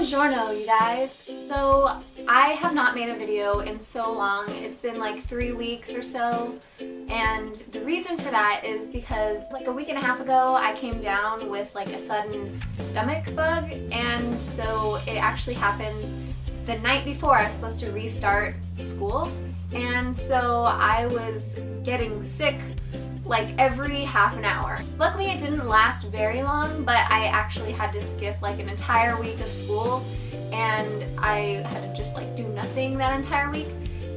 Buongiorno, you guys! So, I have not made a video in so long. It's been like 3 weeks or so, and the reason for that is because like a week and a half ago I came down with like a sudden stomach bug, and so it actually happened the night before I was supposed to restart school, and so I was getting sick like every half an hour. Luckily it didn't last very long, but I actually had to skip like an entire week of school, and I had to just like do nothing that entire week,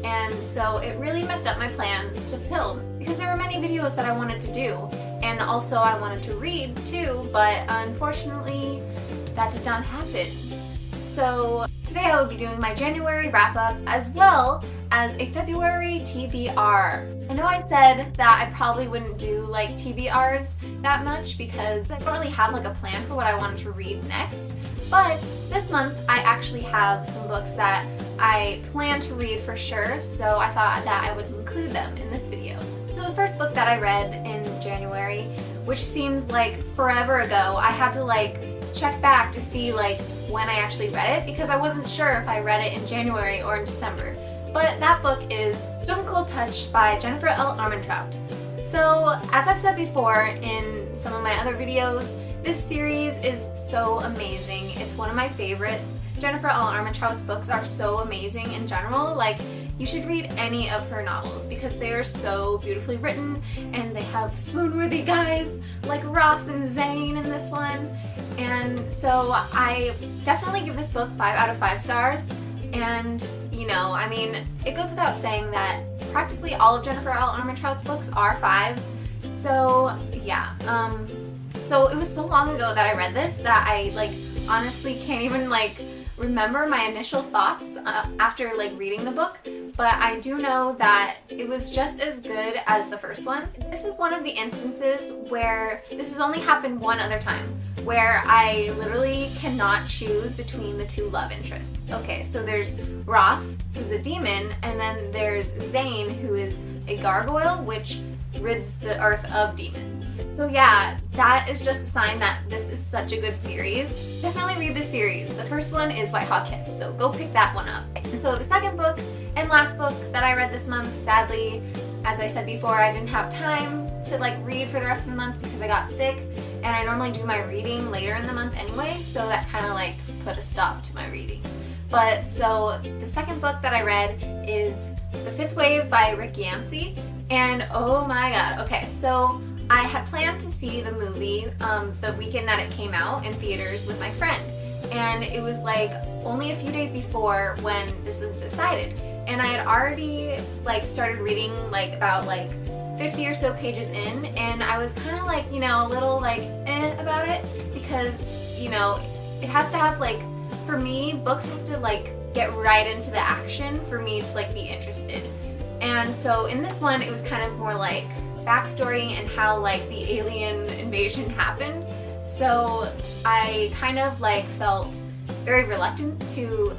and so it really messed up my plans to film because there were many videos that I wanted to do, and also I wanted to read too, but unfortunately that did not happen. So today I will be doing my January wrap-up as well as a February TBR. I know I said that I probably wouldn't do like TBRs that much because I don't really have like a plan for what I wanted to read next, but this month I actually have some books that I plan to read for sure, so I thought that I would include them in this video. So the first book that I read in January, which seems like forever ago, I had to like check back to see like when I actually read it because I wasn't sure if I read it in January or in December. But that book is Stone Cold Touch by Jennifer L. Armentrout. So as I've said before in some of my other videos, this series is so amazing. It's one of my favorites. Jennifer L. Armentrout's books are so amazing in general. Like, you should read any of her novels because they are so beautifully written and they have swoon-worthy guys like Roth and Zane in this one. And so I definitely give this book 5 out of 5 stars. And you know, I mean, it goes without saying that practically all of Jennifer L. Armentrout's books are 5s. So yeah, so it was so long ago that I read this that I like honestly can't even like remember my initial thoughts after like reading the book, but I do know that it was just as good as the first one. This is one of the instances where this has only happened one other time, where I literally cannot choose between the two love interests. Okay, so there's Roth, who's a demon, and then there's Zane, who is a gargoyle, which rids the earth of demons. So yeah, that is just a sign that this is such a good series. Definitely read this series. The first one is White Hot Kiss, so go pick that one up. And so the second book and last book that I read this month, sadly, as I said before, I didn't have time to like read for the rest of the month because I got sick, and I normally do my reading later in the month anyway, so that kind of like put a stop to my reading. But so the second book that I read is The Fifth Wave by Rick Yancey, and oh my god, okay, so I had planned to see the movie the weekend that it came out in theaters with my friend, and it was like only a few days before when this was decided, and I had already like started reading like about like 50 or so pages in, and I was kind of like, you know, a little like about it because, you know, it has to have like, for me, books have to like get right into the action for me to like be interested. And so in this one it was kind of more like backstory and how like the alien invasion happened. So I kind of like felt very reluctant to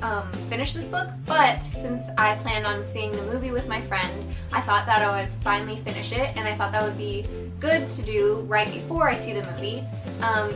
finish this book, but since I planned on seeing the movie with my friend, I thought that I would finally finish it, and I thought that would be good to do right before I see the movie,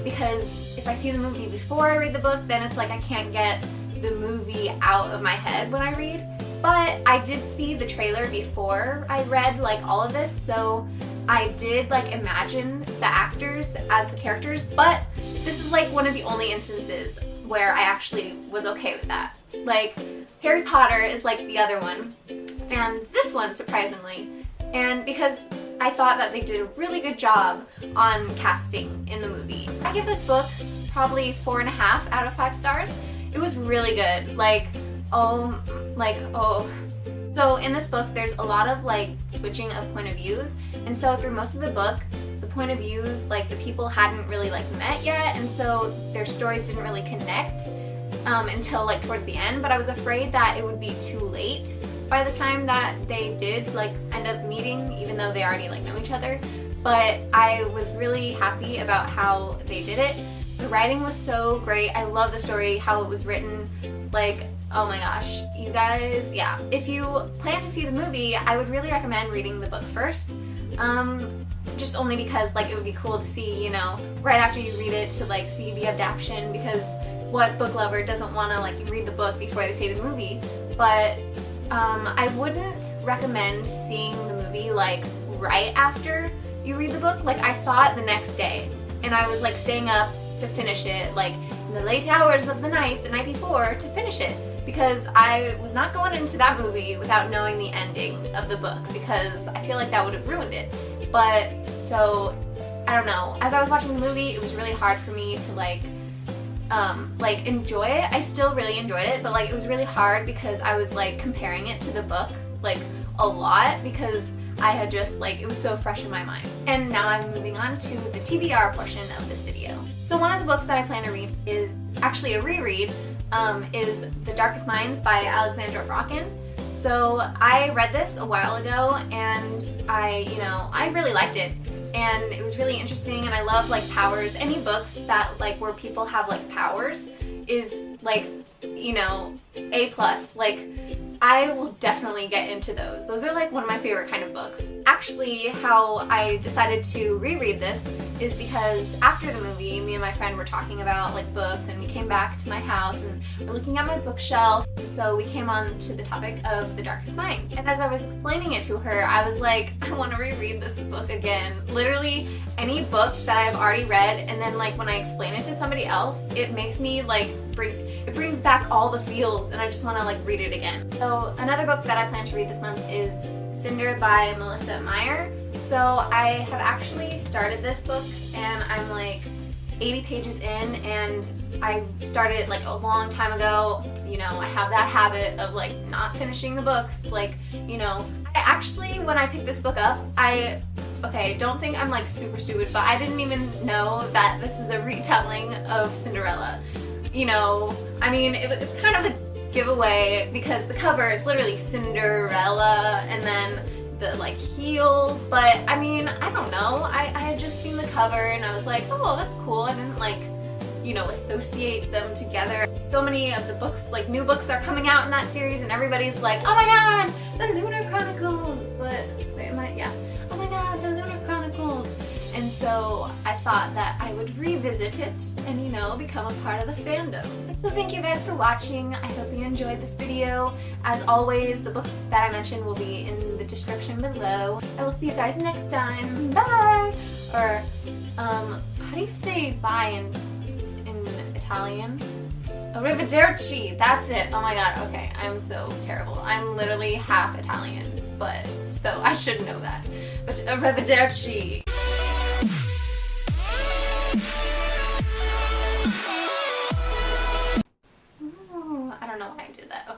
because if I see the movie before I read the book, then it's like I can't get the movie out of my head when I read. But I did see the trailer before I read like all of this, so I did like imagine the actors as the characters, but this is like one of the only instances where I actually was okay with that. Like, Harry Potter is like the other one, and this one, surprisingly, and because I thought that they did a really good job on casting in the movie. I give this book probably 4.5 out of 5 stars. It was really good. So in this book there's a lot of like switching of point of views, and so through most of the book the point of views, like the people hadn't really like met yet, and so their stories didn't really connect until like towards the end, but I was afraid that it would be too late by the time that they did like end up meeting, even though they already like know each other. But I was really happy about how they did it. The writing was so great. I love the story, how it was written. Like, oh my gosh, you guys, yeah. If you plan to see the movie, I would really recommend reading the book first. Just only because like it would be cool to see, you know, right after you read it to like see the adaptation, because what book lover doesn't want to like read the book before they see the movie, but I wouldn't recommend seeing the movie like right after you read the book. Like I saw it the next day and I was like staying up to finish it like in the late hours of the night before to finish it, because I was not going into that movie without knowing the ending of the book, because I feel like that would have ruined it. But so I don't know, as I was watching the movie it was really hard for me to like enjoy it. I still really enjoyed it, but like it was really hard because I was like comparing it to the book like a lot, because I had just like, it was so fresh in my mind. And now I'm moving on to the TBR portion of this video. So one of the books that I plan to read is actually a reread, is The Darkest Minds by Alexandra Bracken. So I read this a while ago and I really liked it. And it was really interesting, and I love like powers. Any books that like where people have like powers is like, A+. Like I will definitely get into those. Those are like one of my favorite kind of books. Actually, how I decided to reread this is because after the movie, me and my friend were talking about like books, and we came back to my house and we're looking at my bookshelf. So we came on to the topic of The Darkest Minds. And as I was explaining it to her, I was like, I want to reread this book again. Literally any book that I've already read, and then like when I explain it to somebody else, it makes me like it brings back all the feels, and I just want to like read it again. So another book that I plan to read this month is Cinder by Melissa Meyer. So I have actually started this book and I'm like 80 pages in, and I started it like a long time ago. I have that habit of like not finishing the books. Like, I actually, when I picked this book up, don't think I'm like super stupid, but I didn't even know that this was a retelling of Cinderella. I mean, it's kind of a giveaway because the cover is literally Cinderella and then the like heel, but I mean, I don't know. I had just seen the cover and I was like, oh, that's cool. I didn't like, associate them together. So many of the books, like new books are coming out in that series, and everybody's like, oh my god, the Lunar Chronicles. But wait, oh my god, the Lunar Chronicles. And so I thought that I would revisit it and, become a part of the fandom. So thank you guys for watching. I hope you enjoyed this video. As always, the books that I mentioned will be in the description below. I will see you guys next time. Bye! Or, how do you say bye in Italian? Arrivederci! That's it! Oh my god, okay. I'm so terrible. I'm literally half Italian, but so I should know that. But arrivederci! I don't know why I did that. Okay.